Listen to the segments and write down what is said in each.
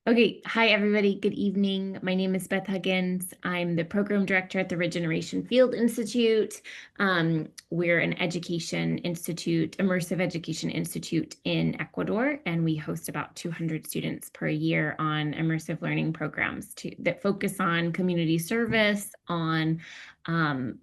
Okay, hi everybody. Good evening. My name is Beth Huggins. I'm the program director at the Regeneration Field Institute. We're an education institute, immersive education institute in Ecuador, and we host about 200 students per year on immersive learning programs that focus on community service, on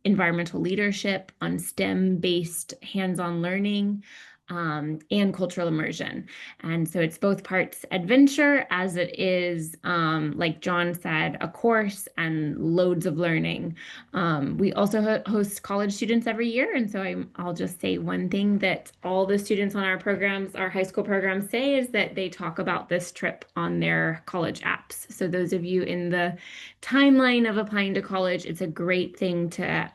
environmental leadership, on STEM-based hands-on learning, and cultural immersion. And so it's both parts adventure as it is, like John said, a course and loads of learning. We also host college students every year. And so I'll just say one thing that all the students on our programs, our high school programs say is that they talk about this trip on their college apps. So those of you in the timeline of applying to college, it's a great thing to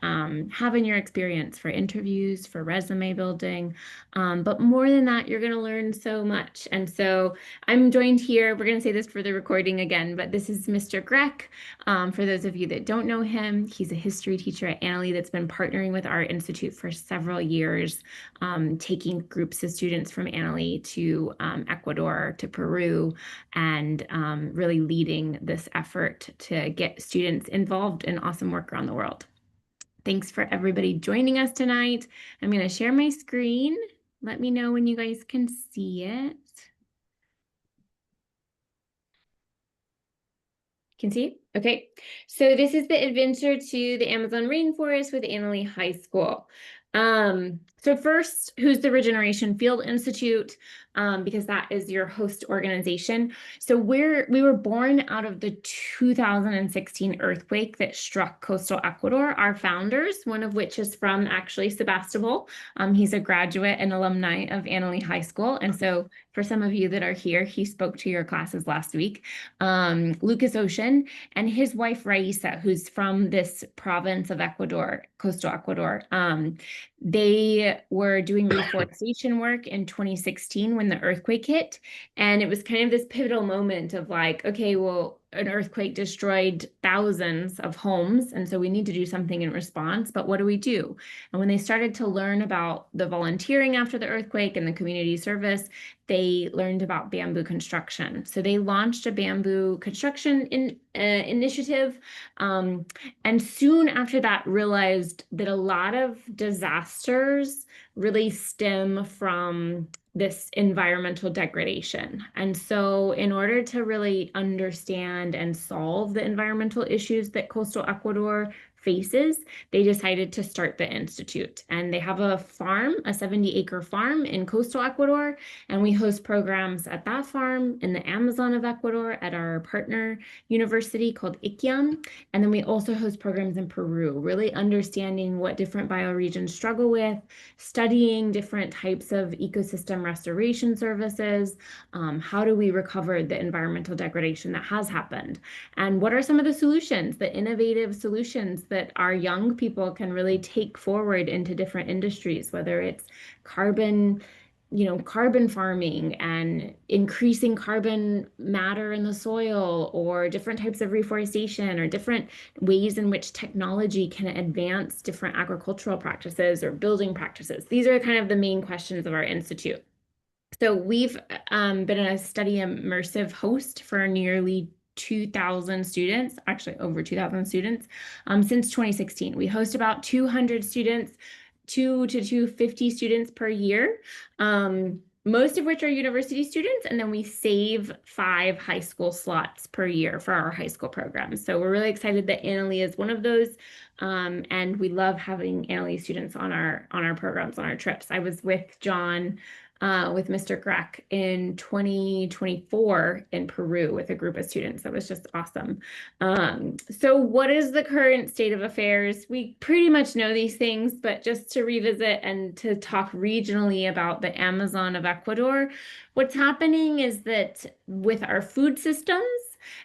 have in your experience for interviews, for resume building. But more than that, you're going to learn so much. And so I'm joined here. We're going to say this for the recording again, but this is Mr. Grech. For those of you that don't know him, he's a history teacher at Annalee that's been partnering with our institute for several years, taking groups of students from Annalee to Ecuador, to Peru, and really leading this effort to get students involved in awesome work around the world. Thanks for everybody joining us tonight. I'm going to share my screen. Let me know when you guys can see it. Can see? Okay. So this is the adventure to the Amazon rainforest with Annalee High School. So first, who's the Regeneration Field Institute? Because that is your host organization. So we were born out of the 2016 earthquake that struck coastal Ecuador. Our founders, one of which is from actually Sebastopol. He's a graduate and alumni of Annalee High School. And so for some of you that are here, he spoke to your classes last week. Lucas Ocean and his wife Raisa, who's from this province of Ecuador, coastal Ecuador. They were doing reforestation work in 2016 when the earthquake hit. And it was kind of this pivotal moment of like, okay, well, an earthquake destroyed thousands of homes. And so we need to do something in response. But what do we do? And when they started to learn about the volunteering after the earthquake and the community service, they learned about bamboo construction. So they launched a bamboo construction initiative. And soon after that, realized that a lot of disasters really stem from this environmental degradation. And so in order to really understand and solve the environmental issues that coastal Ecuador faces, they decided to start the institute. And they have a farm, a 70-acre farm in coastal Ecuador, and we host programs at that farm in the Amazon of Ecuador at our partner university called ICIAM. And then we also host programs in Peru, really understanding what different bioregions struggle with, studying different types of ecosystem restoration services. How do we recover the environmental degradation that has happened? And what are some of the solutions, the innovative solutions that our young people can really take forward into different industries, whether it's carbon farming and increasing carbon matter in the soil, or different types of reforestation, or different ways in which technology can advance different agricultural practices or building practices. These are kind of the main questions of our institute. So we've been a study immersive host for nearly 2,000 students, actually over 2,000 students, since 2016. We host about 200 students, 250 students per year, most of which are university students, and then we save 5 high school slots per year for our high school programs. So we're really excited that Annalee is one of those, and we love having Annalee students on our programs, on our trips. I was with John, with Mr. Grech in 2024 in Peru with a group of students. That was just awesome. So what is the current state of affairs? We pretty much know these things, but just to revisit and to talk regionally about the Amazon of Ecuador, what's happening is that with our food systems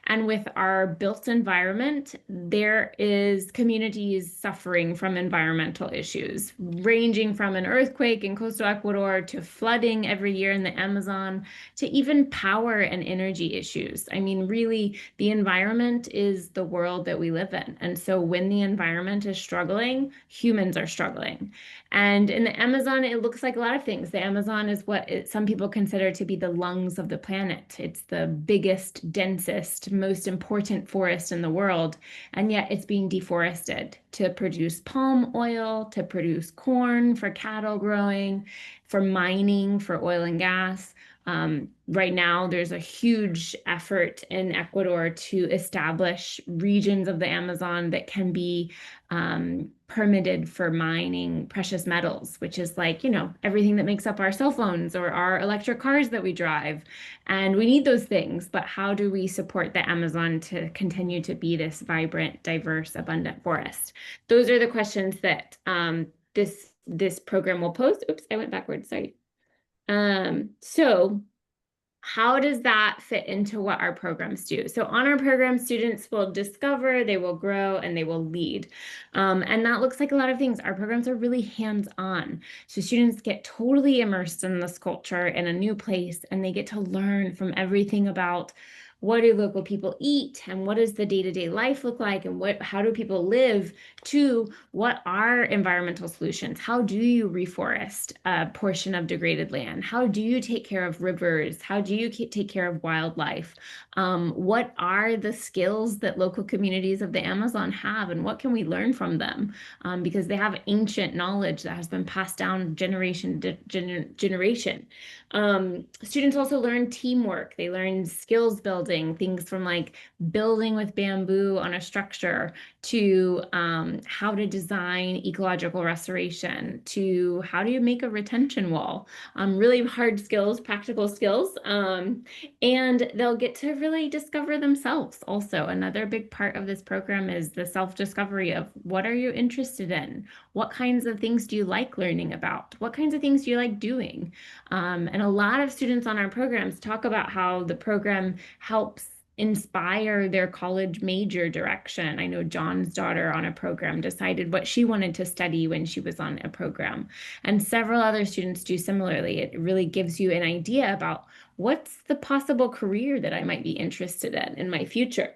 and with our built environment, there is communities suffering from environmental issues, ranging from an earthquake in coastal Ecuador to flooding every year in the Amazon to even power and energy issues. I mean, really, the environment is the world that we live in. And so when the environment is struggling, humans are struggling. And in the Amazon, it looks like a lot of things. The Amazon is what some people consider to be the lungs of the planet. It's the biggest, densest, most important forest in the world, and yet it's being deforested to produce palm oil, to produce corn for cattle growing, for mining, for oil and gas. Right now, there's a huge effort in Ecuador to establish regions of the Amazon that can be permitted for mining precious metals, which is like, everything that makes up our cell phones or our electric cars that we drive. And we need those things, but how do we support the Amazon to continue to be this vibrant, diverse, abundant forest? Those are the questions that this program will pose. Oops, I went backwards, sorry. So how does that fit into what our programs do? So on our program, students will discover, they will grow, and they will lead. And that looks like a lot of things. Our programs are really hands-on. So students get totally immersed in this culture in a new place, and they get to learn from everything about what do local people eat, and what does the day-to-day life look like, and how do people live, to what are environmental solutions? How do you reforest a portion of degraded land? How do you take care of rivers? How do you take care of wildlife? What are the skills that local communities of the Amazon have, and what can we learn from them? Because they have ancient knowledge that has been passed down generation to generation. Students also learn teamwork. They learn skills building, things from like building with bamboo on a structure to how to design ecological restoration, to how do you make a retention wall. Really hard skills, practical skills. And they'll get to really discover themselves also. Another big part of this program is the self-discovery of what are you interested in? What kinds of things do you like learning about? What kinds of things do you like doing? And a lot of students on our programs talk about how the program helps inspire their college major direction. I know John's daughter on a program decided what she wanted to study when she was on a program. And several other students do similarly. It really gives you an idea about what's the possible career that I might be interested in my future.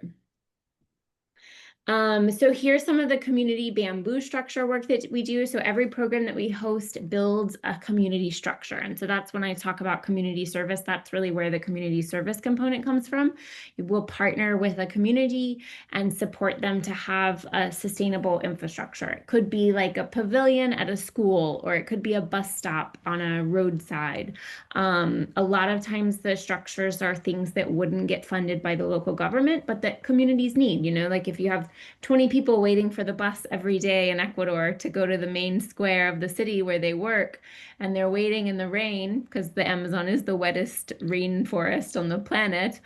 So here's some of the community bamboo structure work that we do. So every program that we host builds a community structure. And so that's when I talk about community service, that's really where the community service component comes from. We'll partner with a community and support them to have a sustainable infrastructure. It could be like a pavilion at a school, or it could be a bus stop on a roadside. A lot of times the structures are things that wouldn't get funded by the local government, but that communities need, like if you have 20 people waiting for the bus every day in Ecuador to go to the main square of the city where they work, and they're waiting in the rain because the Amazon is the wettest rainforest on the planet.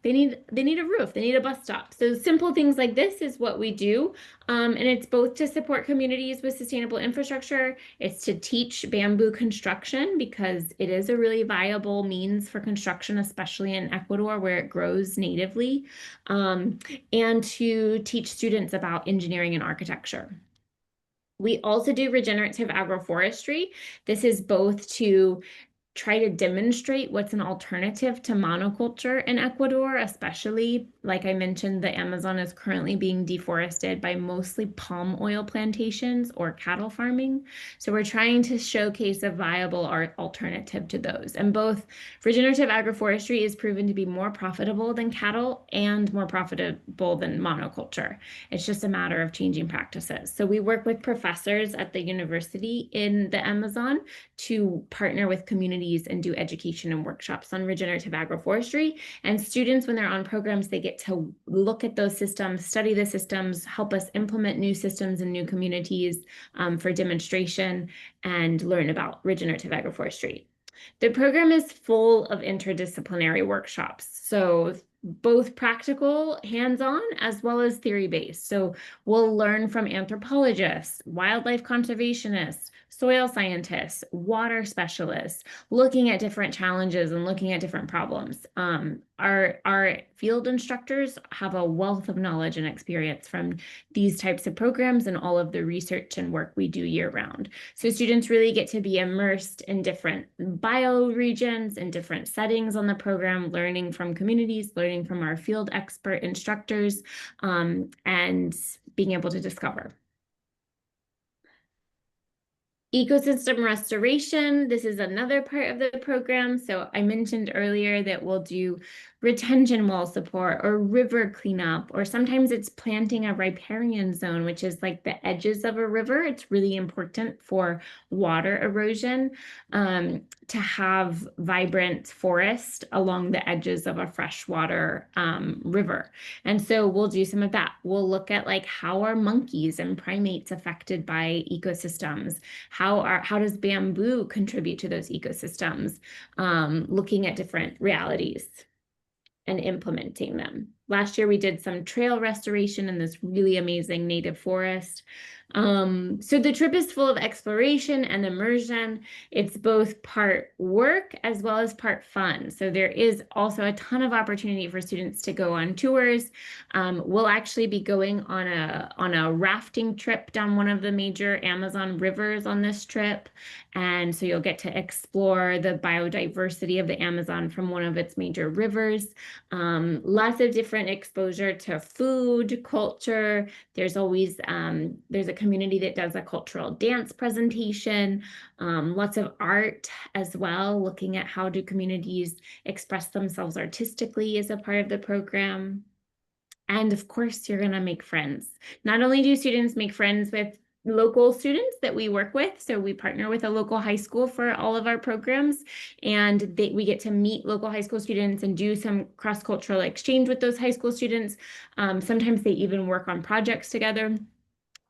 They need a roof, they need a bus stop. So simple things like this is what we do. And it's both to support communities with sustainable infrastructure. It's to teach bamboo construction because it is a really viable means for construction, especially in Ecuador where it grows natively. And to teach students about engineering and architecture. We also do regenerative agroforestry. This is both to try to demonstrate what's an alternative to monoculture in Ecuador, especially, like I mentioned, the Amazon is currently being deforested by mostly palm oil plantations or cattle farming. So we're trying to showcase a viable alternative to those. And both regenerative agroforestry is proven to be more profitable than cattle and more profitable than monoculture. It's just a matter of changing practices. So we work with professors at the university in the Amazon to partner with communities and do education and workshops on regenerative agroforestry. And students, when they're on programs, they get to look at those systems, study the systems, help us implement new systems in new communities for demonstration, and learn about regenerative agroforestry. The program is full of interdisciplinary workshops. So both practical, hands-on, as well as theory-based. So we'll learn from anthropologists, wildlife conservationists, soil scientists, water specialists, looking at different challenges and looking at different problems. Our field instructors have a wealth of knowledge and experience from these types of programs and all of the research and work we do year-round. So students really get to be immersed in different bioregions and different settings on the program, learning from communities, learning from our field expert instructors, and being able to discover. Ecosystem restoration, this is another part of the program. So I mentioned earlier that we'll do retention wall support or river cleanup, or sometimes it's planting a riparian zone, which is like the edges of a river. It's really important for water erosion, to have vibrant forest along the edges of a freshwater river. And so we'll do some of that. We'll look at like how are monkeys and primates affected by ecosystems? How does bamboo contribute to those ecosystems? Looking at different realities and implementing them. Last year, we did some trail restoration in this really amazing native forest. So the trip is full of exploration and immersion. It's both part work as well as part fun. So there is also a ton of opportunity for students to go on tours. We'll actually be going on a rafting trip down one of the major Amazon rivers on this trip. And so you'll get to explore the biodiversity of the Amazon from one of its major rivers. Lots of different exposure to food, culture. There's always, there's a community that does a cultural dance presentation, lots of art as well, looking at how do communities express themselves artistically as a part of the program. And of course, you're going to make friends. Not only do students make friends with local students that we work with, so we partner with a local high school for all of our programs, and we get to meet local high school students and do some cross-cultural exchange with those high school students. Sometimes they even work on projects together.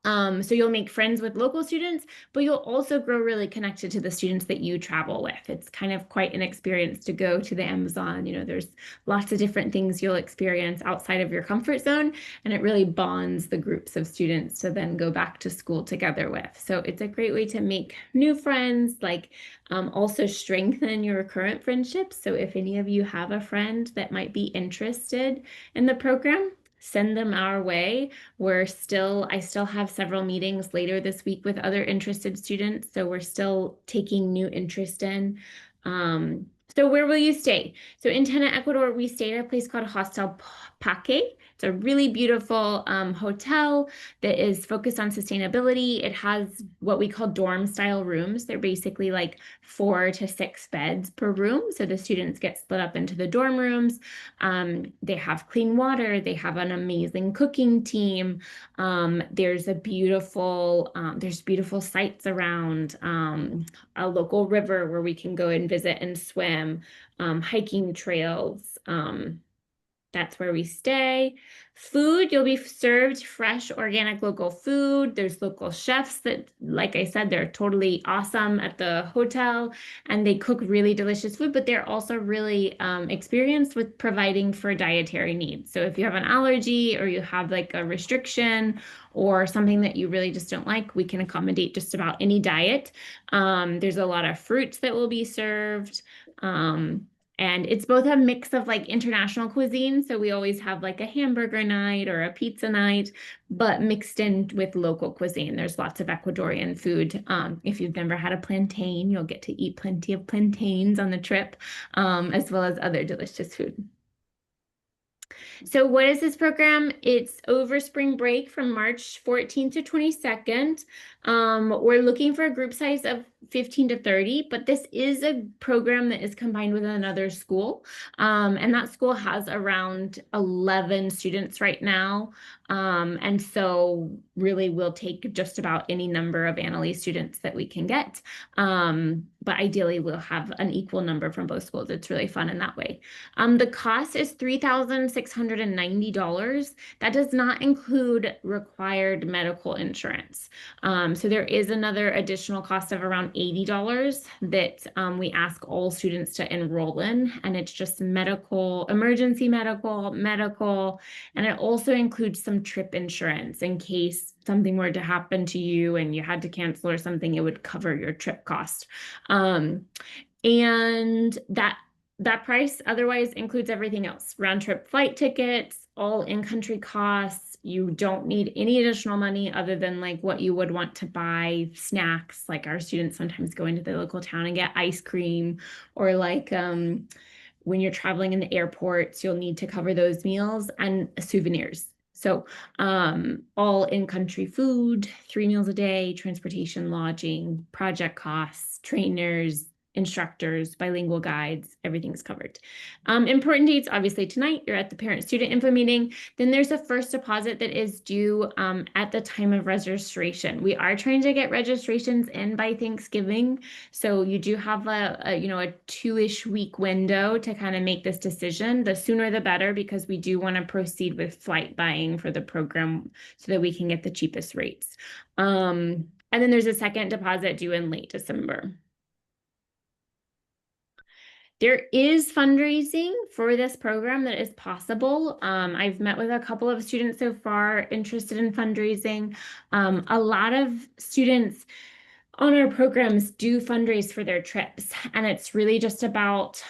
So you'll make friends with local students, but you'll also grow really connected to the students that you travel with. It's kind of quite an experience to go to the Amazon. You know, there's lots of different things you'll experience outside of your comfort zone, and it really bonds the groups of students to then go back to school together with. So it's a great way to make new friends, like also strengthen your current friendships. So if any of you have a friend that might be interested in the program, send them our way. I still have several meetings later this week with other interested students, so we're still taking new interest in. So where will you stay? So in Tena, Ecuador, we stay at a place called Hostel Paque. It's a really beautiful hotel that is focused on sustainability. It has what we call dorm style rooms. They're basically like 4 to 6 beds per room. So the students get split up into the dorm rooms. They have clean water. They have an amazing cooking team. There's beautiful sites around, a local river where we can go and visit and swim, hiking trails. That's where we stay. Food, you'll be served fresh, organic, local food. There's local chefs that, like I said, they're totally awesome at the hotel, and they cook really delicious food, but they're also really experienced with providing for dietary needs. So if you have an allergy or you have like a restriction or something that you really just don't like, we can accommodate just about any diet. There's a lot of fruits that will be served. And it's both a mix of like international cuisine. So we always have like a hamburger night or a pizza night, but mixed in with local cuisine. There's lots of Ecuadorian food. If you've never had a plantain, you'll get to eat plenty of plantains on the trip, as well as other delicious food. So what is this program? It's over spring break from March 14th to 22nd. We're looking for a group size of 15 to 30, but this is a program that is combined with another school. And that school has around 11 students right now. And so really we'll take just about any number of Annalise students that we can get. But ideally we'll have an equal number from both schools. It's really fun in that way. The cost is $3,690. That does not include required medical insurance. So there is another additional cost of around $80 that we ask all students to enroll in, and it's just medical, emergency medical, and it also includes some trip insurance in case something were to happen to you and you had to cancel or something, it would cover your trip cost. And that price otherwise includes everything else: round trip flight tickets, all in-country costs. You don't need any additional money other than like what you would want to buy snacks. Like our students sometimes go into the local town and get ice cream, or like when you're traveling in the airports, you'll need to cover those meals and souvenirs. So all in-country food, 3 meals a day, transportation, lodging, project costs, trainers, instructors, bilingual guides, everything's covered. Important dates, obviously tonight, you're at the parent-student info meeting. Then there's a first deposit that is due at the time of registration. We are trying to get registrations in by Thanksgiving. So you do have a 2-ish week window to kind of make this decision. The sooner the better, because we do want to proceed with flight buying for the program so that we can get the cheapest rates. And then there's a second deposit due in late December. There is fundraising for this program that is possible. I've met with a couple of students so far interested in fundraising. A lot of students on our programs do fundraise for their trips, and it's really just about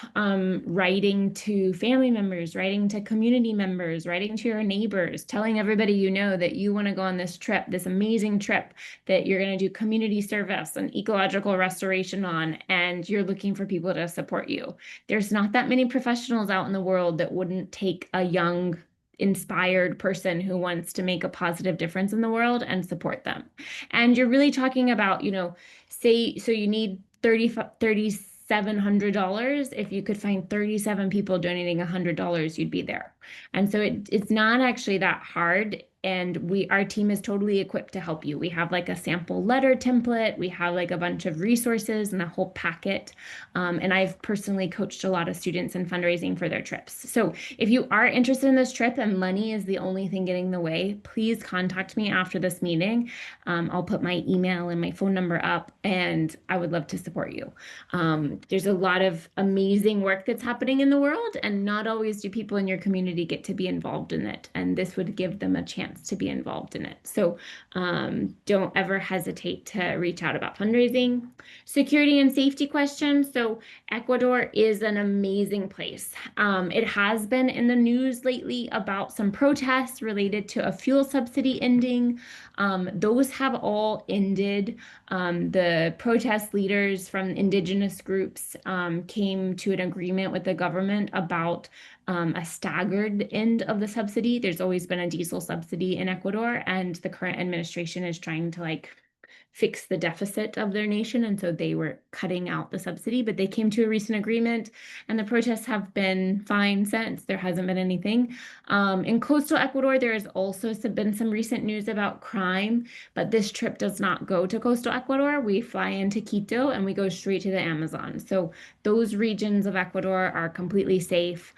writing to family members, writing to community members, writing to your neighbors, telling everybody you know that you want to go on this trip, this amazing trip that you're going to do community service and ecological restoration on, and you're looking for people to support you. There's not that many professionals out in the world that wouldn't take a young, inspired person who wants to make a positive difference in the world and support them. And you're really talking about, say, so you need $3,700. If you could find 37 people donating $100, you'd be there. And so it's not actually that hard. And our team is totally equipped to help you. We have like a sample letter template. We have like a bunch of resources and a whole packet. And I've personally coached a lot of students in fundraising for their trips. So if you are interested in this trip and money is the only thing getting in the way, please contact me after this meeting. I'll put my email and my phone number up, and I would love to support you. There's a lot of amazing work that's happening in the world, and not always do people in your community get to be involved in it. And this would give them a chance to be involved in it. So don't ever hesitate to reach out about fundraising. Security and safety questions. So Ecuador is an amazing place. It has been in the news lately about some protests related to a fuel subsidy ending. Those have all ended. The protest leaders from indigenous groups came to an agreement with the government about a staggered end of the subsidy. There's always been a diesel subsidy in Ecuador, and the current administration is trying to fix the deficit of their nation, and so they were cutting out the subsidy, but they came to a recent agreement, and the protests have been fine since. There hasn't been anything. In coastal Ecuador, there has also been some recent news about crime, but this trip does not go to coastal Ecuador. We fly into Quito and we go straight to the Amazon. So those regions of Ecuador are completely safe.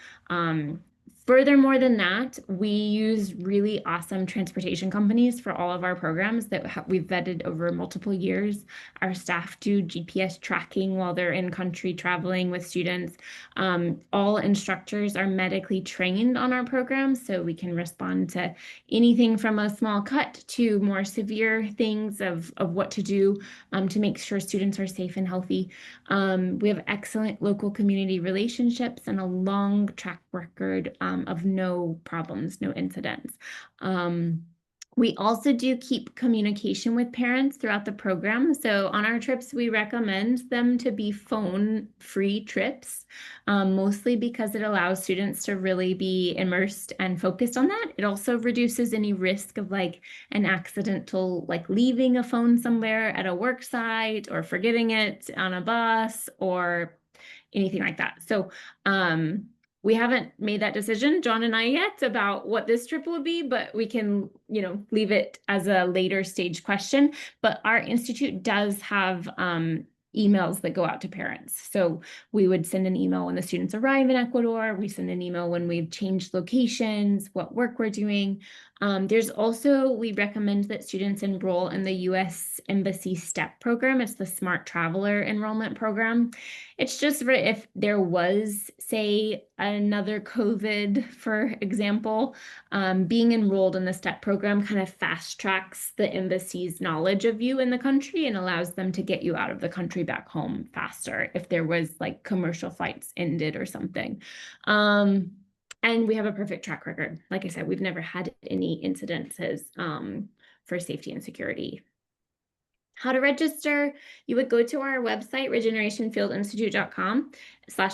Furthermore than that, we use really awesome transportation companies for all of our programs that we've vetted over multiple years. Our staff do GPS tracking while they're in country traveling with students. All instructors are medically trained on our programs, so we can respond to anything from a small cut to more severe things of what to do to make sure students are safe and healthy. We have excellent local community relationships and a long track record of no problems, no incidents. We also do keep communication with parents throughout the program. So on our trips, we recommend them to be phone-free trips, mostly because it allows students to really be immersed and focused on that. It also reduces any risk of an accidental leaving a phone somewhere at a work site or forgetting it on a bus or anything like that. So we haven't made that decision, John and I, yet about what this trip will be, but we can, leave it as a later stage question. But our institute does have emails that go out to parents. So we would send an email when the students arrive in Ecuador. We send an email when we've changed locations, what work we're doing. We recommend that students enroll in the U.S. Embassy STEP program. It's the Smart Traveler Enrollment Program. It's just for if there was, say, another COVID, for example, being enrolled in the STEP program kind of fast tracks the embassy's knowledge of you in the country and allows them to get you out of the country back home faster if there was commercial flights ended or something. And we have a perfect track record. Like I said, we've never had any incidences for safety and security. How to register, you would go to our website, regenerationfieldinstitute.com,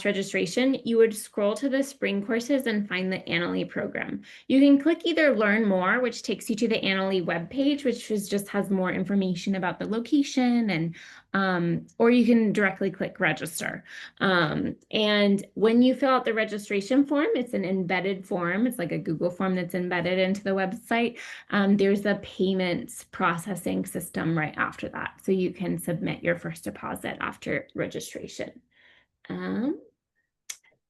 registration, you would scroll to the spring courses and find the Annaly program. You can click either learn more, which takes you to the Annaly webpage, which just has more information about the location, and or you can directly click register. And when you fill out the registration form, it's an embedded form. It's like a Google form that's embedded into the website. There's a payments processing system right after that. So you can submit your first deposit after registration. Um,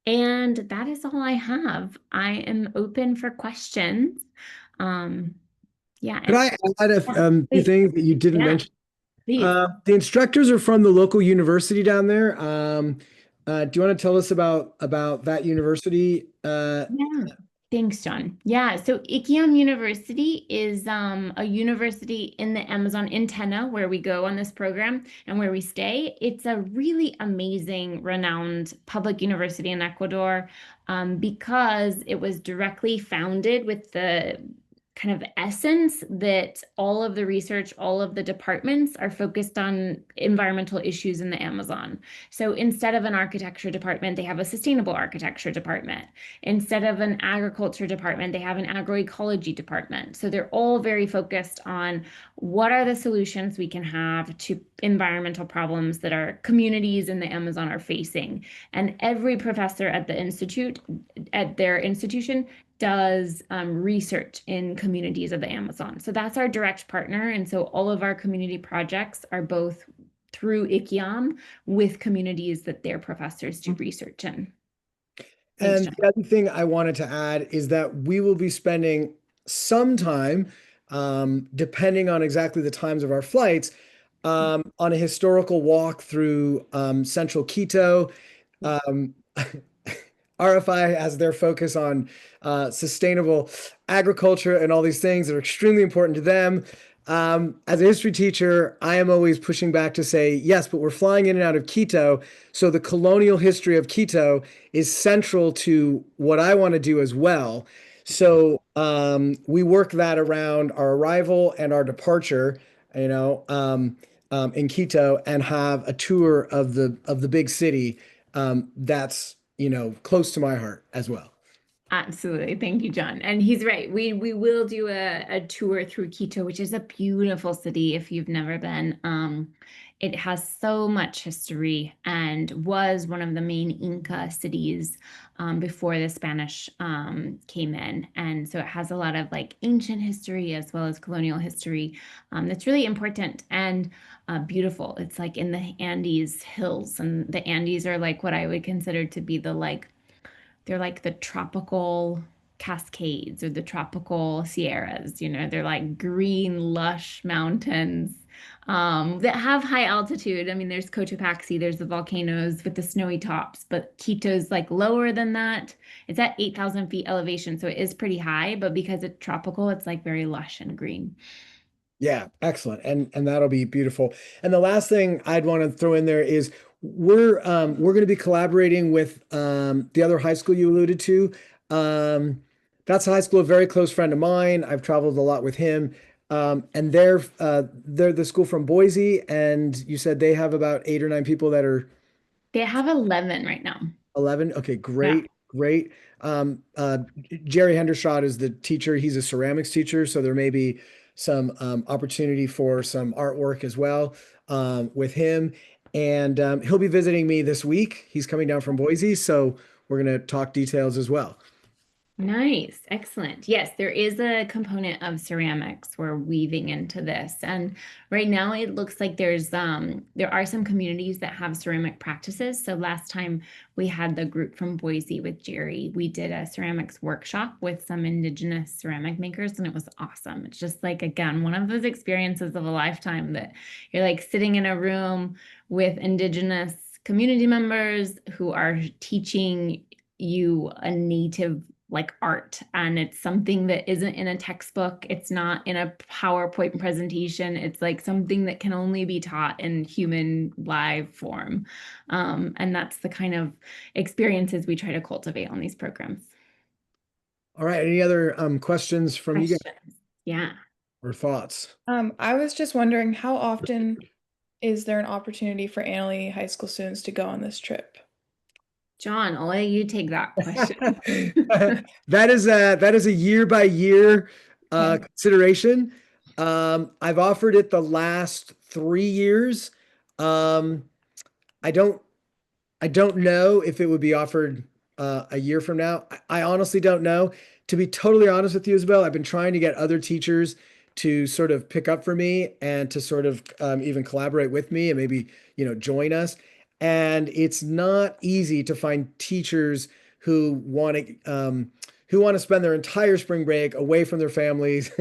and that is all I have. I am open for questions. Um, yeah, Could I add a yeah, few please. things that you didn't Yeah, mention? please. The instructors are from the local university down there. Do you want to tell us about that university? Yeah. Thanks, John. Yeah, so Ikiam University is a university in the Amazon antenna where we go on this program and where we stay. It's a really amazing, renowned public university in Ecuador, because it was directly founded with the kind of essence that all of the research, all of the departments are focused on environmental issues in the Amazon. So instead of an architecture department, they have a sustainable architecture department. Instead of an agriculture department, they have an agroecology department. So they're all very focused on what are the solutions we can have to environmental problems that our communities in the Amazon are facing. And every professor at the institute, at their institution, does research in communities of the Amazon. So that's our direct partner. And so all of our community projects are both through IKIAM with communities that their professors do research in. Thanks, And John. the other thing I wanted to add is that we will be spending some time, depending on exactly the times of our flights, on a historical walk through central Quito. Um, RFI has their focus on sustainable agriculture and all these things that are extremely important to them. As a history teacher, I am always pushing back to say, yes, but we're flying in and out of Quito. So the colonial history of Quito is central to what I want to do as well. So we work that around our arrival and our departure, in Quito, and have a tour of the big city that's close to my heart as well. Absolutely. Thank you, John. And he's right. We will do a tour through Quito, which is a beautiful city if you've never been. It has so much history and was one of the main Inca cities before the Spanish came in. And so it has a lot of like ancient history as well as colonial history that's really important and beautiful. It's like in the Andes hills, and the Andes are like what I would consider to be the like they're like the tropical Cascades or the tropical Sierras. They're like green, lush mountains that have high altitude. I mean, there's Cotopaxi, there's the volcanoes with the snowy tops, but Quito's like lower than that. It's at 8,000 feet elevation, so it is pretty high, but because it's tropical, it's like very lush and green. Yeah, excellent. And that'll be beautiful. And the last thing I'd want to throw in there is we're going to be collaborating with the other high school you alluded to. Um, that's a high school, a very close friend of mine. I've traveled a lot with him. And they're the school from Boise, and you said they have about 8 or 9 people that are They have 11 right now. 11. Okay, Yeah. great, great. Um, uh, Jerry Hendershot is the teacher. He's a ceramics teacher, so there may be some opportunity for some artwork as well with him. And he'll be visiting me this week. He's coming down from Boise, so we're going to talk details as well. Nice, excellent. Yes, there is a component of ceramics we're weaving into this. And right now it looks like there are some communities that have ceramic practices. So last time we had the group from Boise with Jerry, we did a ceramics workshop with some indigenous ceramic makers, and it was awesome. It's just like, again, one of those experiences of a lifetime that you're like sitting in a room with indigenous community members who are teaching you a native like art, and it's something that isn't in a textbook, it's not in a PowerPoint presentation, it's like something that can only be taught in human live form. And that's the kind of experiences we try to cultivate on these programs. All right. Any other questions from you guys Questions? Yeah. or thoughts? I was just wondering, how often is there an opportunity for Annalee High School students to go on this trip? John, I'll let you take that question. That is a year by year Okay. consideration. I've offered it the last 3 years. Um, I don't I don't know if it would be offered a year from now. I honestly don't know. To be totally honest with you, Isabel, I've been trying to get other teachers to sort of pick up for me and to sort of even collaborate with me and maybe, join us. And it's not easy to find teachers who want to spend their entire spring break away from their families,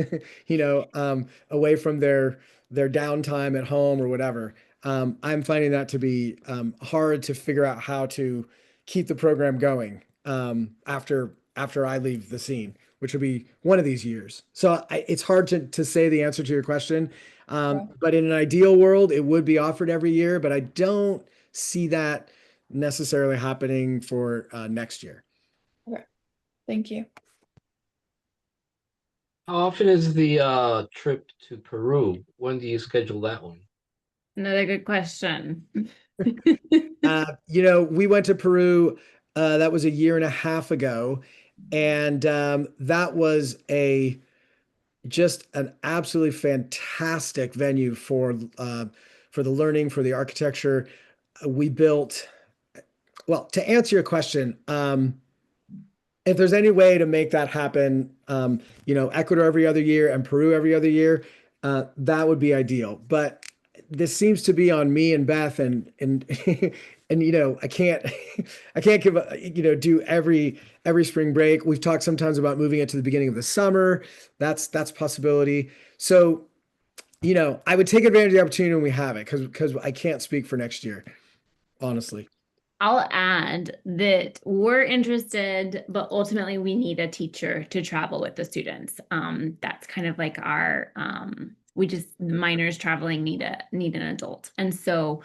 away from their downtime at home or whatever. I'm finding that to be hard to figure out how to keep the program going after I leave the scene, which will be one of these years. So it's hard to say the answer to your question. Okay. But in an ideal world, it would be offered every year, but I don't see that necessarily happening for next year. Okay. Thank you. How often is the trip to Peru? When do you schedule that one? Another good question. We went to Peru, that was a year and a half ago, and that was a just an absolutely fantastic venue for the learning, for the architecture. We built, well, to answer your question, if there's any way to make that happen, Ecuador every other year and Peru every other year, that would be ideal. But this seems to be on me and Beth, and and I can't I can't do every spring break. We've talked sometimes about moving it to the beginning of the summer. That's a possibility. So, I would take advantage of the opportunity when we have it, because I can't speak for next year, honestly. I'll add that we're interested, but ultimately we need a teacher to travel with the students. That's kind of like our the minors traveling need an adult. And so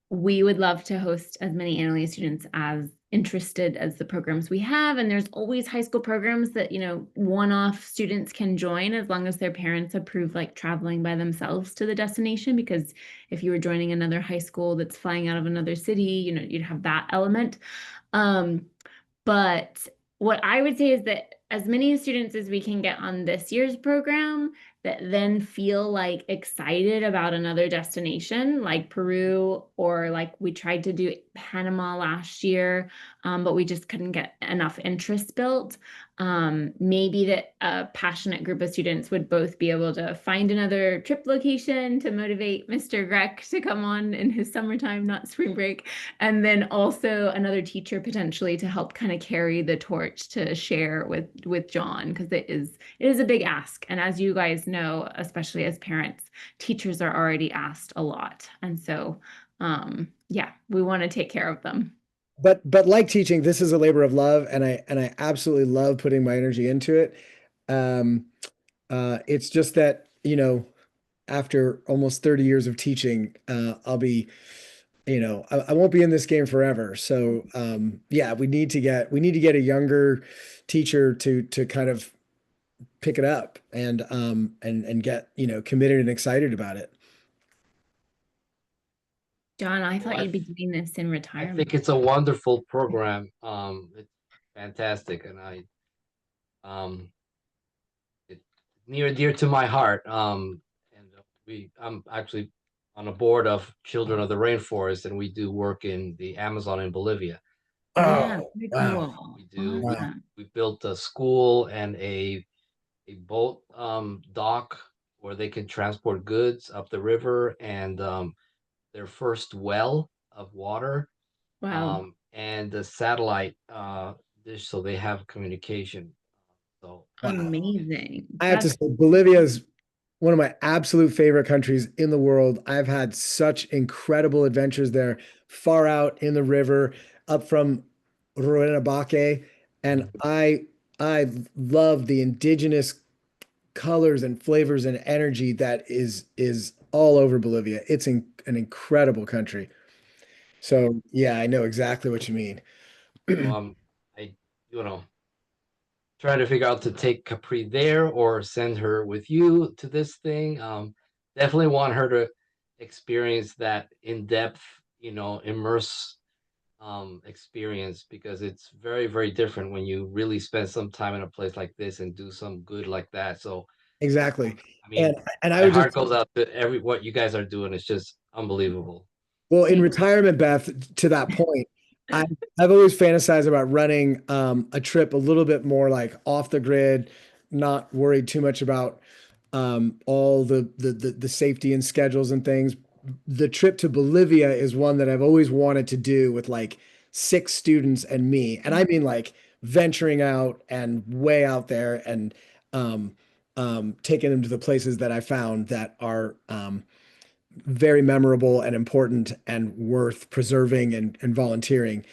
we would love to host as many Annalee students as interested as the programs we have. And there's always high school programs that, one-off students can join as long as their parents approve like traveling by themselves to the destination. Because if you were joining another high school that's flying out of another city, you'd have that element. But what I would say is that as many students as we can get on this year's program that then feel like excited about another destination like Peru, or like we tried to do Panama last year, but we just couldn't get enough interest built. Maybe that a passionate group of students would both be able to find another trip location to motivate Mr. Grech to come on in his summertime, not spring break, and then also another teacher potentially to help kind of carry the torch to share with John, because it is a big ask. And as you guys know, especially as parents, teachers are already asked a lot. And so yeah, we want to take care of them. But like teaching, this is a labor of love, and I absolutely love putting my energy into it. Um, it's just that, after almost 30 years of teaching, I'll be, I won't be in this game forever. So yeah, we need to get a younger teacher to kind of pick it up and get, committed and excited about it. John, I Well, thought you'd be doing this in I retirement. think it's a wonderful program. It's fantastic, and um, it's near and dear to my heart. And I'm actually on a board of Children of the Rainforest, and we do work in the Amazon in Bolivia. Yeah, Oh, very wow. cool. We do Wow. Awesome. we built a school and a boat dock where they can transport goods up the river, and their first well of water, Wow. and the satellite dish, so they have communication. So Wow. Amazing. I have to That's say, Bolivia is one of my absolute favorite countries in the world. I've had such incredible adventures there, far out in the river, up from Ruenabaque, and I love the indigenous colors and flavors and energy that is all over Bolivia. It's an incredible country. So yeah, I know exactly what you mean. so I you know trying to figure out to take Capri there or send her with you to this thing. Definitely want her to experience that in depth, immerse experience because it's very, very different when you really spend some time in a place like this and do some good like that. So, Exactly. I And mean, and I my would just heart goes out to every what you guys are doing. It's just unbelievable. Well, in Thank retirement, Beth, to that point, I, I've always fantasized about running a trip a little bit more like off the grid, not worried too much about all the safety and schedules and things. The trip to Bolivia is one that I've always wanted to do with like 6 students and me. And I mean like venturing out and way out there and um, taking them to the places that I found that are very memorable and important and worth preserving and volunteering.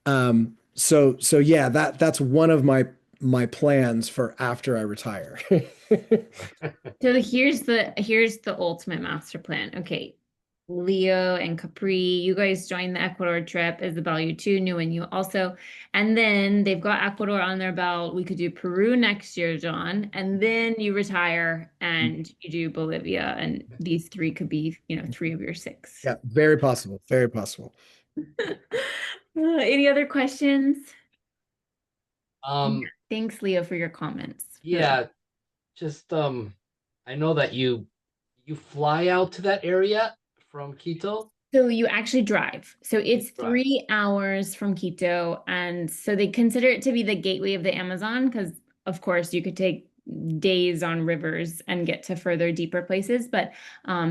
So yeah, that's one of my plans for after I retire. So here's the ultimate master plan. Okay. Leo and Capri, you guys joined the Ecuador trip. Isabel, you too, new and you also. And then they've got Ecuador on their belt. We could do Peru next year, John. And then you retire and you do Bolivia. And these three could be, 3 of your 6. Yeah, very possible. Very possible. Any other questions? Um, Thanks, Leo, for your comments. Really. yeah, just I know that you fly out to that area from Quito. So you actually drive. So it's Right. 3 hours from Quito. And so they consider it to be the gateway of the Amazon because, of course, you could take days on rivers and get to further deeper places. But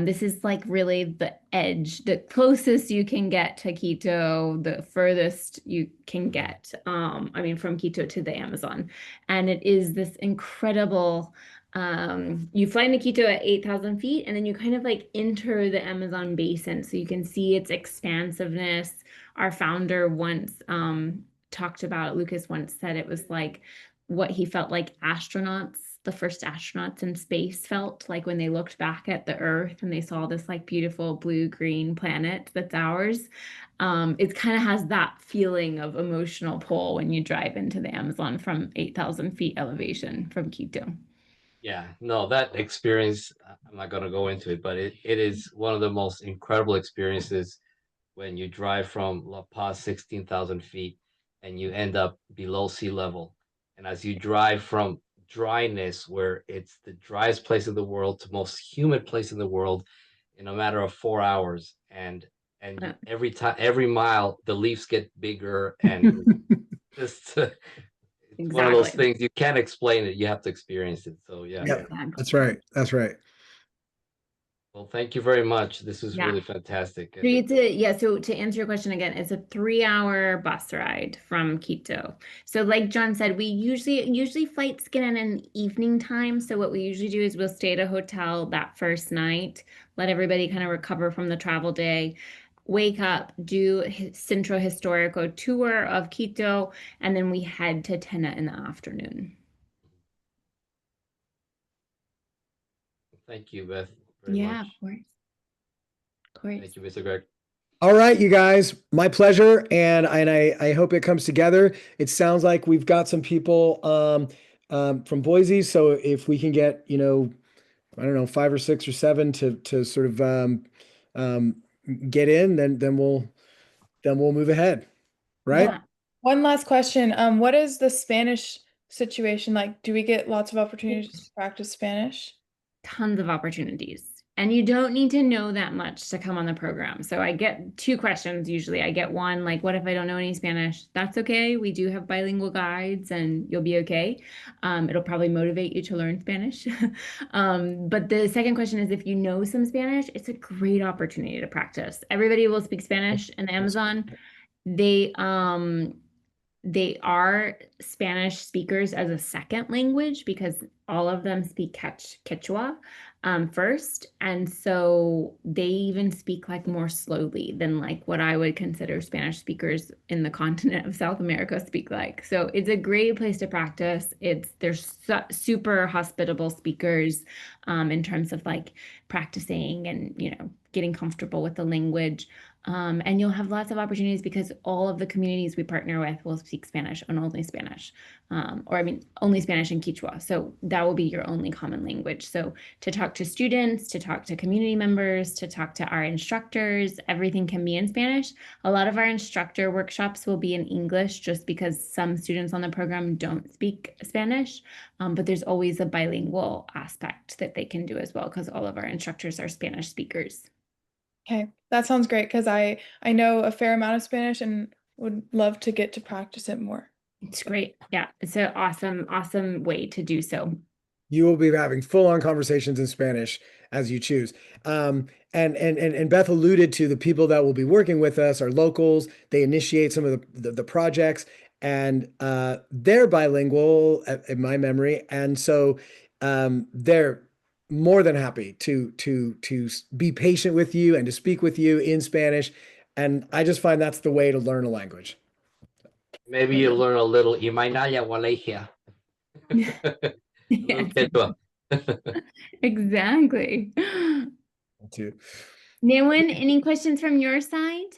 this is like really the edge, the closest you can get to Quito, the furthest you can get, from Quito to the Amazon. And it is this incredible you fly into Quito at 8,000 feet and then you kind of like enter the Amazon basin so you can see its expansiveness. Our founder once talked about, Lucas once said it was like what he felt like astronauts, the first astronauts in space felt like when they looked back at the Earth and they saw this like beautiful blue-green planet that's ours. It kind of has that feeling of emotional pull when you drive into the Amazon from 8,000 feet elevation from Quito. Yeah, no, that experience, I'm not going to go into it, but it is one of the most incredible experiences when you drive from La Paz, 16,000 feet, and you end up below sea level. And as you drive from dryness, where it's the driest place in the world, to most humid place in the world in a matter of 4 hours. And Uh, every time, every mile, the leaves get bigger, and it's just it's one of those Exactly. things you can't explain it. You have to experience it. So yeah. Yep, Exactly. that's right. That's right. Well, thank you very much. This is Yeah. really fantastic. So to answer your question again, it's a 3 hour bus ride from Quito. So like John said, we usually flights get in an evening time. So what we usually do is we'll stay at a hotel that first night, let everybody kind of recover from the travel day, wake up, do Centro Historico tour of Quito, and then we head to Tena in the afternoon. Thank you, Beth, very Yeah, of much. course. Of course. Thank you, Mr. Greg. All right, you guys, my pleasure, and I hope it comes together. It sounds like we've got some people from Boise, so if we can get, I don't know, 5 or 6 or 7 to sort of um, get in, then we'll move ahead, right? Yeah. One last question. What is the Spanish situation like? Do we get lots of opportunities to practice Spanish? Tons of opportunities. And you don't need to know that much to come on the program. So I get 2 questions usually. I get one, like, what if I don't know any Spanish? That's okay. We do have bilingual guides and you'll be okay. It'll probably motivate you to learn Spanish. But the second question is if you know some Spanish, it's a great opportunity to practice. Everybody will speak Spanish in the Amazon. They they are Spanish speakers as a second language because all of them speak Quechua first. And so they even speak like more slowly than like what I would consider Spanish speakers in the continent of South America speak like. So it's a great place to practice. There's super hospitable speakers in terms of like practicing and, getting comfortable with the language. And you'll have lots of opportunities because all of the communities we partner with will speak Spanish and only Spanish, or I mean, only Spanish and Quechua. So that will be your only common language. So to talk to students, to talk to community members, to talk to our instructors, everything can be in Spanish. A lot of our instructor workshops will be in English just because some students on the program don't speak Spanish, but there's always a bilingual aspect that they can do as well because all of our instructors are Spanish speakers. Okay, that sounds great because I know a fair amount of Spanish and would love to get to practice it more. It's great. Yeah, it's an awesome, awesome way to do so. You will be having full-on conversations in Spanish as you choose. And Beth alluded to the people that will be working with us are locals. They initiate some of the projects, and they're bilingual in my memory, and so they're more than happy to be patient with you and to speak with you in Spanish. And I just find that's the way to learn a language. Maybe you learn a little. Imainaya Walegia. A little Yes, Quechua. exactly. Too. Newen, any questions from your side?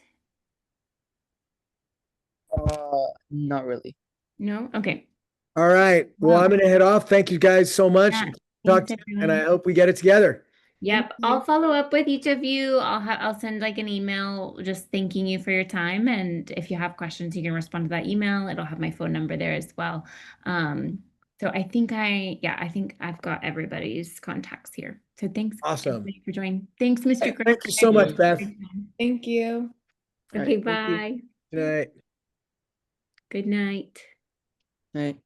Not really. No? Okay. All right. Well, I'm going to head off. Thank you guys so much. Yeah, Talk thanks, to you, and I everyone. hope we get it together. Yep, you. I'll follow up with each of you. I'll send like an email just thanking you for your time. And if you have questions, you can respond to that email. It'll have my phone number there as well. So I think I've got everybody's contacts here. So thanks Awesome. everybody for joining. Thanks, Mr. Greg. Thank you so much, Beth. Thank you. All Okay, right, thank you. bye. Good night. Good night. Right.